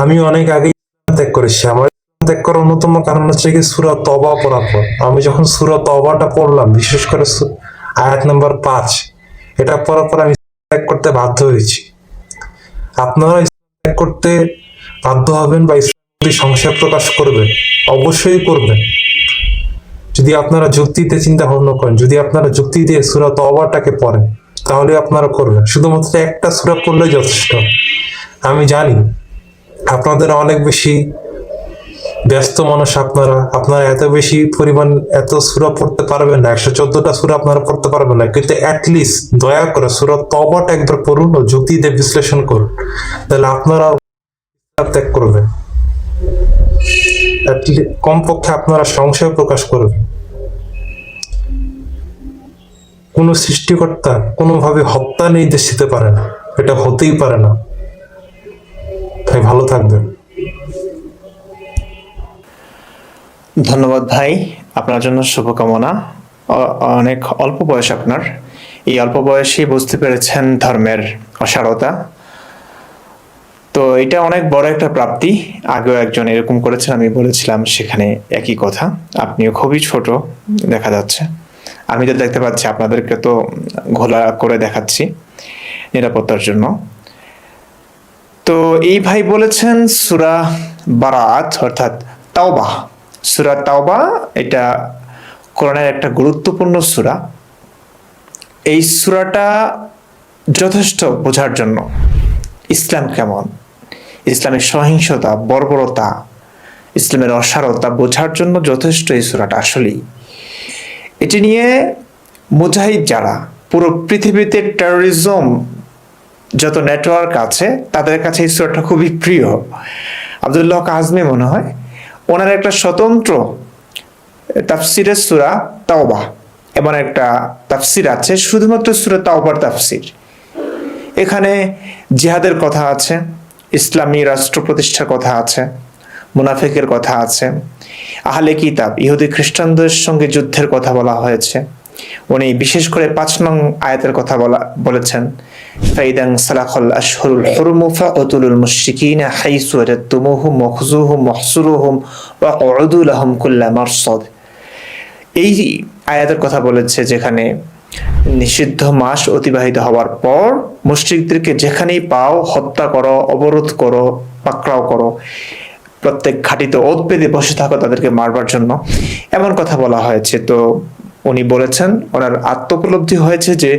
আমি অনেক আগে ত্যাগ করেছি। আমার ত্যাগ করার অন্যতম কারণ হচ্ছে কি সূরা তওবা পড়ার পর। আমি যখন সূরা তওবাটা পড়লাম, বিশেষ করে আয়াত নাম্বার 5, এটা পড়ার পর আমি ত্যাগ করতে বাধ্য হয়েছি। আপনারা ত্যাগ করতে বাধ্য হবেন বা সংশয় প্রকাশ করবেন, অবশ্যই করবেন। যদি আপনারা যুক্তিতে চিন্তা ভাবনা করেন, যদি আপনারা যুক্তি দিয়ে সূরা তওবাটাকে পড়েন, তাহলে আপনারা করবেন। শুধুমাত্র একটা সূরা পড়লেই যথেষ্ট। আমি জানি আপনাদের অনেক বেশি ব্যস্ত মানুষ, আপনারা এত বেশি পরিমাণ এত সূরা পড়তে পারবেন না, 114টা সূরা আপনারা পড়তে পারবেন না, কিন্তু অ্যাটলিস্ট দয়া করে সূরা তওবাটা একবার পড়ুন ও যুক্তি দিয়ে বিশ্লেষণ করুন, তাহলে আপনারা ত্যাগ করবেন। কমপক্ষে আপনারা সংশয় প্রকাশ করবেন। কোন সৃষ্টিকর্তা কোনোভাবে হত্যা নির্দেশ দিতে পারে না, এটা হতেই পারে না। তাই ভালো থাকবেন। ধন্যবাদ ভাই, আপনার জন্য শুভকামনা। অনেক অল্প বয়স আপনার, এই অল্প বয়সে বুঝতে পেরেছেন ধর্মের অসারতা। তো এটা অনেক বড় একটা প্রাপ্তি। আগেও একজন এরকম করেছেন, আমি বলেছিলাম সেখানে একই কথা। আপনিও খুবই ছোট দেখা যাচ্ছে, আমি তো দেখতে পাচ্ছি, আপনাদেরকে তো ঘোলা করে দেখাচ্ছি নিরাপত্তার জন্য। তো এই ভাই বলেছেন সূরা বারাত অর্থাৎ তাওবা, সূরা তাওবা এটা কোরআনের একটা গুরুত্বপূর্ণ সূরা। এই সূরাটা যথেষ্ট বোঝার জন্য, ইসলাম কেমন, ইসলামের সহিংসতা, বর্বরতা, ইসলামের অসারতা বোঝার জন্য যথেষ্ট এই সূরাটা। আসলেই এটি নিয়ে মুজাহিদ যারা, পুরো পৃথিবীতে টেরোরিজম যত নেটওয়ার্ক আছে, তাদের কাছে এই সূরাটা খুবই প্রিয়। আব্দুল্লাহ কাজমি মনে হয়, ওনার একটা স্বতন্ত্র তাফসিরের সূরা তাওবা, এমন একটা তাফসির আছে শুধুমাত্র সূরা তাওবার তাফসির। এখানে জিহাদের কথা আছে, ইসলামী রাষ্ট্র প্রতিষ্ঠার কথা আছে, মুনাফিকের কথা আছে, আহলে কিতাব ইহুদি খ্রিস্টানদের সঙ্গে যুদ্ধের কথা বলা হয়েছে। উনি বিশেষ করে 5 নং আয়াতের কথা বলেছেন, ফাইদান সালাখাল আশহুরুল হুরুম ফাকুতুলুল মুশরিকিনা হাইসু ওয়াজাদতুমুহুম ওয়াখযুহুম ওয়াহসুরুহুম ওয়াকউদু লাহুম কুল্লা মারসাদ। এই আয়াতের কথা বলেছে যেখানে নিষিদ্ধ মাস অতিবাহিত হওয়ার পর মুশরিকদেরকে যেখানেই পাও হত্যা করো, অবরোধ করো, পাকড়াও করো, প্রত্যেক ঘাটিতে ওঁত পেতে বসে থাকো তাদেরকে মারবার জন্য, এমন কথা বলা হয়েছে। তো উনি বলেছেন ওনার আত্মোপলব্ধি হয়েছে যে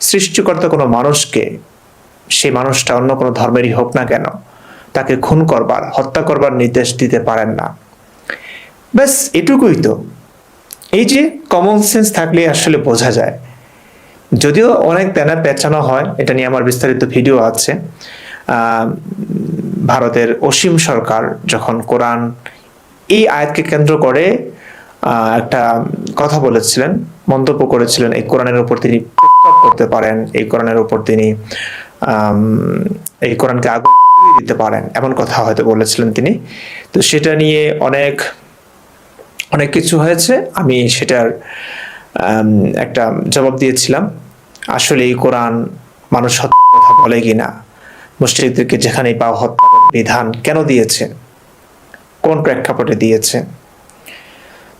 সৃষ্টিকর্তা কোনো মানুষকে, সেই মানুষটা অন্য কোনো ধর্মেরই হোক না কেন, তাকে খুন করবার, হত্যা করবার নির্দেশ দিতে পারেন না। ব্যাস এটুকুই তো। এই যে কমন সেন্স থাকলে আসলে বোঝা যায়। যদিও অনেক তেনা পেঁচানো হয়, এটা নিয়ে আমার বিস্তারিত ভিডিও আছে। ভারতের অসীম সরকার যখন কোরআন এই আয়াতকে কেন্দ্র করে একটা কথা বলেছিলেন, মন্তব্য করেছিলেন, এই কোরআনের উপর তিনি প্রস্তাব করতে পারেন, এই কোরআনের উপর তিনি এই কোরআনকে আগুন দিতে পারেন, এমন কথা হয়তো বলেছিলেন তিনি। তো সেটা নিয়ে অনেক অনেক কিছু হয়েছে, আমি সেটার একটা জবাব দিয়েছিলাম। আসলে এই কোরআন মানুষ হত্যার কথা বলে কিনা, মুশরিকদেরকে যেখানেই পাও হত্যার বিধান কেন দিয়েছে, কোন প্রেক্ষাপটে দিয়েছে,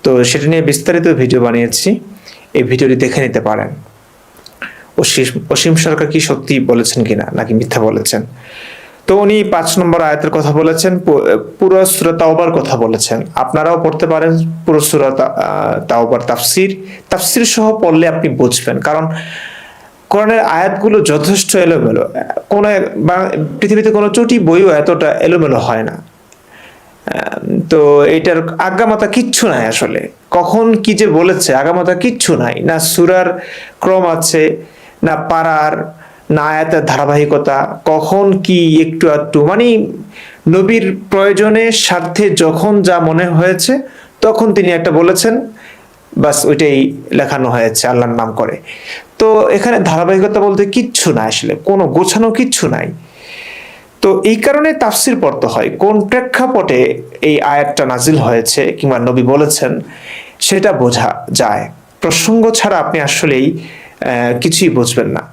তো সেটা নিয়ে বিস্তারিত ভিডিও বানিয়েছি, এই ভিডিওটি দেখে নিতে পারেন। অসীম সরকার কি সত্যি বলেছেন কিনা নাকি মিথ্যা বলেছেন। তো উনি 5 নম্বর আয়াতের কথা বলেছেন, পুরো সূরা তাওবার কথা বলেছেন। আপনারাও পড়তে পারেন পুরো সূরা তাওবার তাফসির সহ পড়লে আপনি বুঝবেন। কারণ কোরআনের আয়াতগুলো যথেষ্ট এলোমেলো, কোনো পৃথিবীতে কোনো চটি বইও এতটা এলোমেলো হয় না। তো এটার আগামাতা কিচ্ছু নাই, আসলে কখন কি যে বলেছে আগামাতা কিচ্ছু নাই, না সূরার ক্রম আছে, না পারার, না আয়াতের ধারাবাহিকতা, কখন কি একটু একটু, মানে নবীর প্রয়োজনে স্বার্থে যখন যা মনে হয়েছে তখন তিনি একটা বলেছেন, বাস ওইটাই লেখানো হয়েছে আল্লাহর নাম করে। তো এখানে ধারাবাহিকতা বলতে কিচ্ছু নাই, আসলে কোনো গোছানো কিচ্ছু নাই। তো এই কারণে তাফসির পড়তে হয়, কোন প্রেক্ষাপটে এই আয়াতটা নাজিল হয়েছে কিংবা নবী বলেছেন সেটা বোঝা যায়। প্রসঙ্গ ছাড়া আপনি আসলেই কিছুই বুঝবেন না।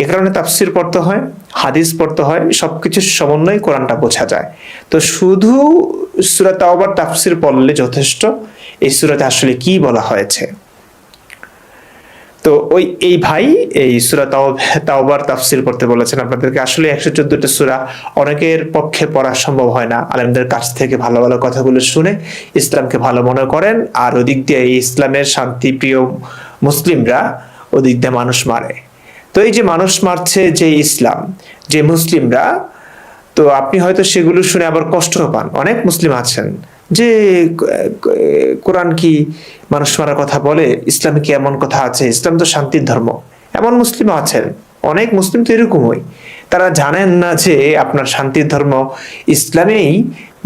এ কারণে তাফসির পড়তে হয়, হাদিস পড়তে হয়, সবকিছুর সমন্বয়ে কোরআনটা বোঝা যায়। তো শুধু সূরা তাওবার তাফসির পড়লে যথেষ্ট এই সূরাতে আসলে কি বলা হয়েছে। তো এই ভাই এই সূরা তাওবার তাফসির করতে বলেছেন আপনাদেরকে। আসলে 114টা সূরা অনেকের পক্ষে পড়া সম্ভব হয় না। আলেমদের কাছ থেকে ভালো ভালো কথাগুলো শুনে ইসলামকে ভালো মনে করেন, আর ওদিক দিয়ে এই ইসলামের শান্তিপ্রিয় মুসলিমরা ওদিক দিয়ে মানুষ মারে। তো এই যে মানুষ মারছে যে ইসলাম, যে মুসলিমরা, তো আপনি হয়তো সেগুলো শুনে আবার কষ্ট পান। অনেক মুসলিম আছেন যে কোরআন কি মানুষ মারার কথা বলে, ইসলামে কি এমন কথা আছে, ইসলাম তো শান্তির ধর্ম, এমন মুসলিম আছেন। অনেক মুসলিম তো এরকমই, তারা জানেন না যে আপনার শান্তির ধর্ম ইসলামেই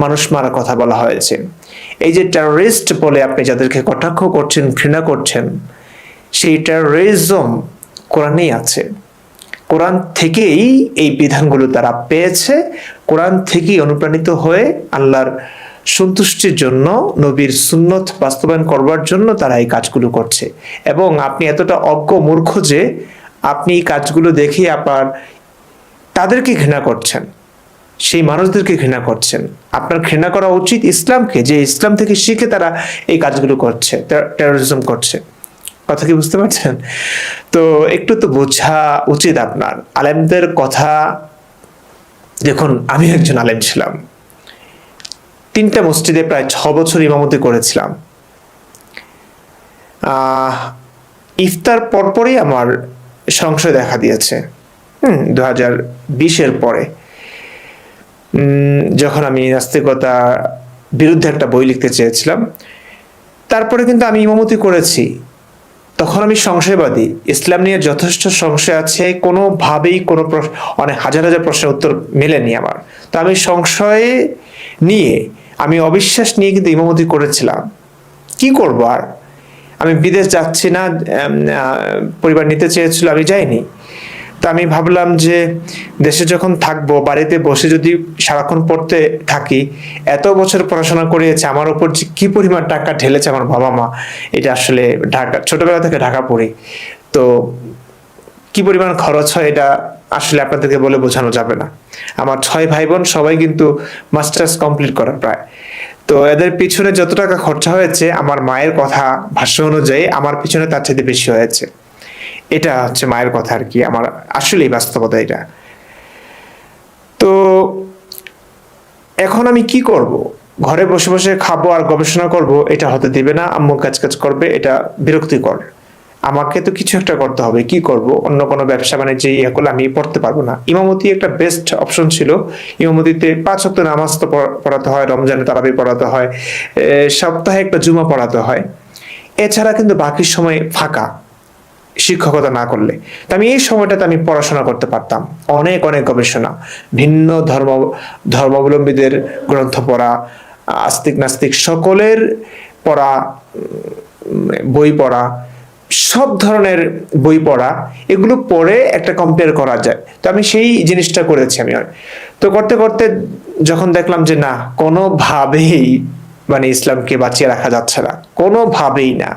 মানুষ মারার কথা বলা হয়েছে। এই যে টেররিস্ট বলে আপনি যাদেরকে কটাক্ষ করছেন, ঘৃণা করছেন, সেই টেররিজম কোরআনেই আছে। কোরআন থেকেই এই বিধানগুলো তারা পেয়েছে, কোরআন থেকেই অনুপ্রাণিত হয়ে আল্লাহর সন্তুষ্টির জন্য, নবীর সুন্নত বাস্তবায়ন করবার জন্য তারা এই কাজগুলো করছে। এবং আপনি এতটা অজ্ঞ মূর্খ যে আপনি এই কাজগুলো দেখে আপনার তাদেরকে ঘৃণা করছেন, সেই মানুষদেরকে ঘৃণা করছেন। আপনার ঘৃণা করা উচিত ইসলামকে, যে ইসলাম থেকে শিখে তারা এই কাজগুলো করছে, টেরোরিজম করছে। কথা কি বুঝতে পারছেন? তো একটু তো বোঝা উচিত আপনার। আলেমদের কথা, দেখুন আমি একজন আলেম ছিলাম, 3টা মসজিদে প্রায় 6 বছর ইমামতি করেছিলাম। ইফতার পরপরই আমার সংশয় দেখা দিয়েছে 2020-এর পরে, যখন আমি নাস্তিকতা বিরুদ্ধে একটা বই লিখতে চেয়েছিলাম। তারপরে কিন্তু আমি ইমামতি করেছি, তখন আমি সংশয়বাদী, ইসলাম নিয়ে যথেষ্ট সংশয় আছে, কোনোভাবেই অনেক হাজার হাজার প্রশ্নের উত্তর মেলেনি আমার। তো আমি সংশয় নিয়ে, আমি অবিশ্বাস নিয়ে কিন্তু ইমামতি করেছিলাম। কি করব আর, আমি বিদেশ যাচ্ছি না, পরিবার নিতে চেয়েছিল, আমি যাইনি। তো আমি ভাবলাম যে দেশে যখন থাকবো, বাড়িতে বসে যদি সারাক্ষণ পড়তে থাকি, এত বছর পড়াশোনা করিয়েছে, আমার উপর যে কি পরিমাণ টাকা ঢেলেছে আমার বাবা মা, এটা আসলে ঢাকা, ছোটবেলা থেকে ঢাকা পড়ি, তো কি পরিমাণ খরচ হয় এটা আসলে আপনাদেরকে বলে বোঝানো যাবে না। আমার 6 ভাই বোন সবাই কিন্তু মাস্টার্স কমপ্লিট করা প্রায়। তো এদের পিছনে যত টাকা খরচা হয়েছে, আমার মায়ের কথা ভাষ্য অনুযায়ী আমার পিছনে তার চাইতে বেশি হয়েছে। এটা হচ্ছে মায়ের কথা আর কি, আমার আসলেই বাস্তবতা এটা। তো এখন আমি কি করব? ঘরে বসে বসে খাবো আর গবেষণা করব, এটা হতে দিবে না। আম্মু কাজ করবে, এটা বিরক্তিকর। আমাকে তো কিছু একটা করতে হবে। কি করব? অন্য কোনো ব্যবসা বাণিজ্য ইয়ে করলে আমি পড়তে পারবো না। ইমামতি একটা বেস্ট অপশন ছিল। ইমামতিতে 5 ওয়াক্ত নামাজ তো পড়াতে হয়, রমজানে তারাবি পড়াতে হয়, সপ্তাহে একটা জুমা পড়াতে হয়। এছাড়া কিন্তু বাকি সময় ফাঁকা, শিক্ষকতা না করলে। তো আমি এই সময়টাতে আমি পড়াশোনা করতে পারতাম, অনেক অনেক গবেষণা, ভিন্ন ধর্মাবলম্বীদের গ্রন্থ পড়া, আস্তিক নাস্তিক সকলের পড়া, বই পড়া, সব ধরনের বই পড়া, এগুলো পড়ে একটা কম্পেয়ার করা যায়। তো আমি সেই জিনিসটা করেছি আমি। তো করতে করতে যখন দেখলাম যে না, কোনোভাবেই মানে ইসলামকে বাঁচিয়ে রাখা যাচ্ছে না, কোনোভাবেই না,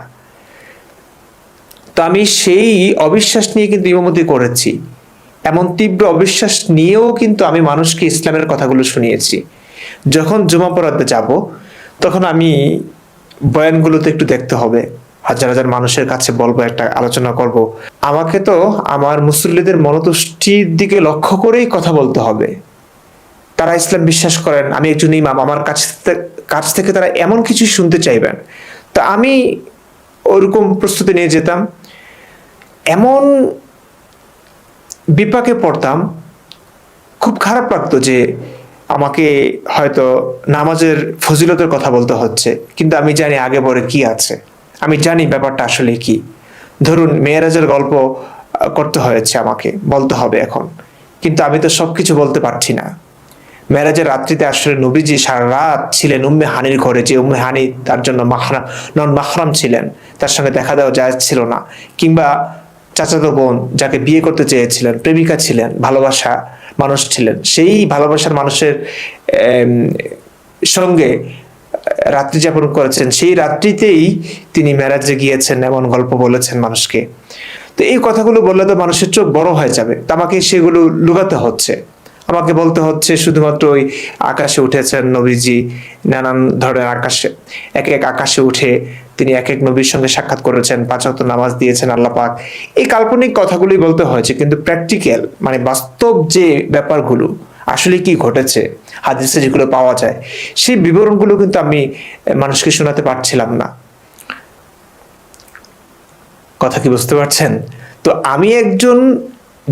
তো আমি সেই অবিশ্বাস নিয়ে কিন্তু ইমামতি করেছি। এমন তীব্র অবিশ্বাস নিয়েও কিন্তু আমি মানুষকে ইসলামের কথাগুলো শুনিয়েছি। যখন জুমা পড়াতে যাব, তখন আমি বয়ানগুলোতে একটু দেখতে হবে, হাজার হাজার মানুষের কাছে বলবো, একটা আলোচনা করব। আমাকে তো আমার মুসল্লিদের মনতুষ্টির দিকে লক্ষ্য করেই কথা বলতে হবে। তারা ইসলাম বিশ্বাস করেন, আমি একজন ইমাম, আমার কাছ থেকে তারা এমন কিছু শুনতে চাইবেন। তা আমি ওরকম প্রস্তুতি নিয়ে যেতাম। এমন বিপাকে পড়তাম, খুব খারাপ লাগতো যে আমাকে হয়তো নামাজের ফজিলতের কথা বলতে হচ্ছে, কিন্তু আমি জানি আগে পরে কি আছে, আমি জানি ব্যাপারটা আসলে কি। ধরুন মেয়েরাজের গল্প করতে হয়েছে, আমাকে বলতে হবে এখন, কিন্তু আমি তো সবকিছু বলতে পারছি না। মেরাজের রাত্রিতে আসলে নবীজি সারা রাত ছিলেন উম্মে হানির ঘরে, যে উম্মে হানি তার জন্য নন মাহরাম ছিলেন, তার সঙ্গে দেখা দেওয়া জায়েজ ছিল না। কিংবা চাচাতো বোন যাকে বিয়ে করতে চেয়েছিলেন, প্রেমিকা ছিলেন, ভালোবাসা মানুষ ছিলেন, সেই ভালোবাসার মানুষের সঙ্গে রাত্রি যাপন করেছেন, সেই রাত্রিতেই তিনি মেরাজে গিয়েছেন, এমন গল্প বলেছেন মানুষকে। তো এই কথাগুলো বললে তো মানুষের চোখ বড় হয়ে যাবে, তো আমাকে সেগুলো লুকাতে হচ্ছে, আমাকে বলতে হচ্ছে শুধুমাত্র ওই আকাশে উঠেছেন নবীজি, নানান ধরনের আকাশে এক এক আকাশে উঠে তিনি এক এক নবীর সঙ্গে সাক্ষাৎ করেছেন, 5 ওয়াক্ত নামাজ দিয়েছেন আল্লাহ পাক। এই কাল্পনিক কথাগুলোই বলতে হয়েছে, কিন্তু প্র্যাকটিক্যাল মানে বাস্তব যে ব্যাপারগুলো আসলে কি ঘটেছে হাদিসে যেগুলো পাওয়া যায়, সেই বিবরণগুলো কিন্তু আমি মানুষকে শোনাতে পারছিলাম না। কথা কি বুঝতে পারছেন? তো আমি একজন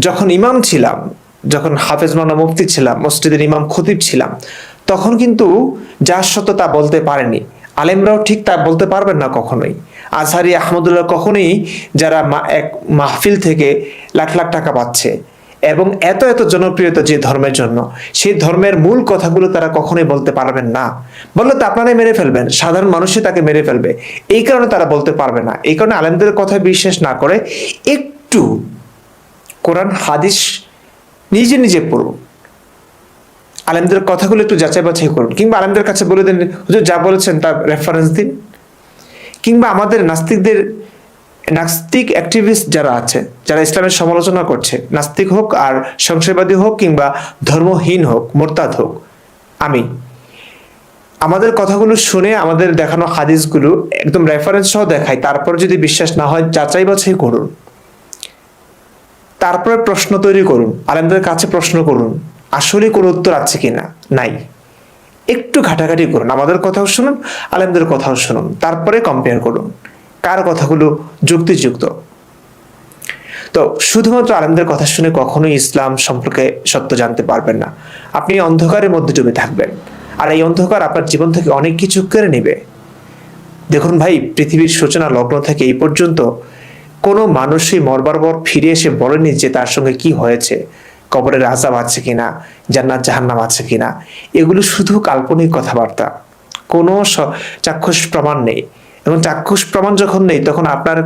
যখন ইমাম ছিলাম, যখন হাফেজ মাওলানা মুফতি ছিলাম, মসজিদের ইমাম খতিব ছিলাম, তখন কিন্তু যার সত্য তা বলতে পারেনি। আলেমরাও ঠিক তা বলতে পারবেন না কখনোই। আজহারি আহমদুল্লাহ কখনোই, যারা এক মাহফিল থেকে লাখ লাখ টাকা পাচ্ছে এবং এত এত জনপ্রিয়তা যে ধর্মের জন্য, সেই ধর্মের মূল কথাগুলো তারা কখনোই বলতে পারবেন না। বললে তো আপনারাই মেরে ফেলবেন, সাধারণ মানুষই তাকে মেরে ফেলবে। এই কারণে তারা বলতে পারবে না। এই কারণে আলেমদের কথায় বিশ্বাস না করে একটু কোরআন হাদিস নিজে নিজে পড়ুন, আলেমদের কথাগুলো একটু যাচাই বাছাই করুন, কিংবা আলেমদের কাছে বলে দিন হুজুর যা বলেছেন তার রেফারেন্স দিন। কিংবা আমাদের নাস্তিক অ্যাক্টিভিস্ট যারা আছে, যারা ইসলামের সমালোচনা করছে, নাস্তিক হোক আর সংশয়বাদী হোক কিংবা ধর্মহীন হোক, মোরতাদ হোক, আমাদের কথাগুলো শুনে আমাদের দেখানো হাদিসগুলো একদম রেফারেন্স সহ দেখাই, তারপর যদি বিশ্বাস না হয় যাচাই বাছাই করুন, তারপরে প্রশ্ন তৈরি করুন, আলেমদের কাছে প্রশ্ন করুন আসলে কোনো উত্তর আছে কিনা, নাই, একটু ঘাটাঘাটি করুন, আমাদের কথাও শুনুন, আলেমদের কথাও শুনুন, তারপরে কম্পেয়ার করুন কার কথাগুলো যুক্তিযুক্ত। তো শুধুমাত্র আলেমদের কথা শুনে কখনোই ইসলাম সম্পর্কে সত্য জানতে পারবেন না। আপনি অন্ধকারের মধ্যে ডুবে থাকবেন, আর এই অন্ধকার আপনার জীবন থেকে অনেক কিছু কেড়ে নেবে। দেখুন ভাই, পৃথিবীর সূচনা লগ্ন থেকে এই পর্যন্ত কোনো মানুষই মরবার পর ফিরে এসে বলেনি যে তার সঙ্গে কি হয়েছে, কবরের আযাব আছে কিনা, জান্নাত জাহান্নাম আছে কিনা। এগুলো শুধু কাল্পনিক কথাবার্তা, কোনো চাক্ষুষ প্রমাণ নেই। এবং চাক্ষুষ প্রমাণ যখন নেই, তখন আপনার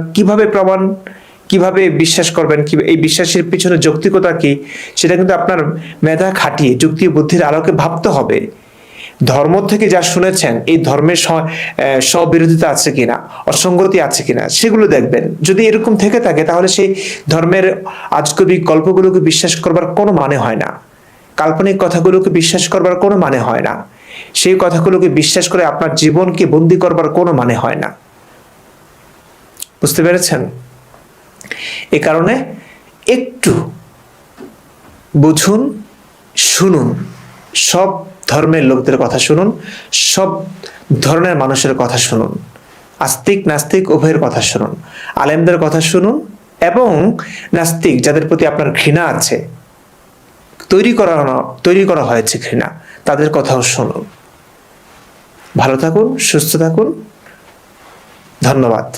কিভাবে বিশ্বাস করবেন, কি এই বিশ্বাসের পিছনে যৌক্তিকতা কি, সেটা কিন্তু আপনার মেধা খাটিয়ে যুক্তি বুদ্ধির আলোকে ভাবতে হবে। ধর্ম থেকে যা শুনেছেন, এই ধর্মের স্ববিরোধিতা আছে কিনা, অসঙ্গতি আছে কিনা, সেগুলো দেখবেন। যদি এরকম থেকে থাকে, তাহলে সেই ধর্মের আজগুবি গল্পগুলোকে বিশ্বাস করবার কোনো মানে হয় না, কাল্পনিক কথাগুলোকে বিশ্বাস করবার কোনো মানে হয় না, সেই কথাগুলোকে বিশ্বাস করে আপনার জীবনকে বন্দী করবার কোনো মানে হয় না। বুঝতে পেরেছেন? এ কারণে একটু বুঝুন, শুনুন, সব ধর্মের লোকদের কথা শুনুন, সব ধরনের মানুষের কথা শুনুন, আস্তিক নাস্তিক উভয়ের কথা শুনুন, আলেমদের কথা শুনুন, এবং নাস্তিক যাদের প্রতি আপনার ঘৃণা আছে, তৈরি করা হয়েছে ঘৃণা, তাদের কথাও শুনুন। ভালো থাকুন, সুস্থ থাকুন, ধন্যবাদ।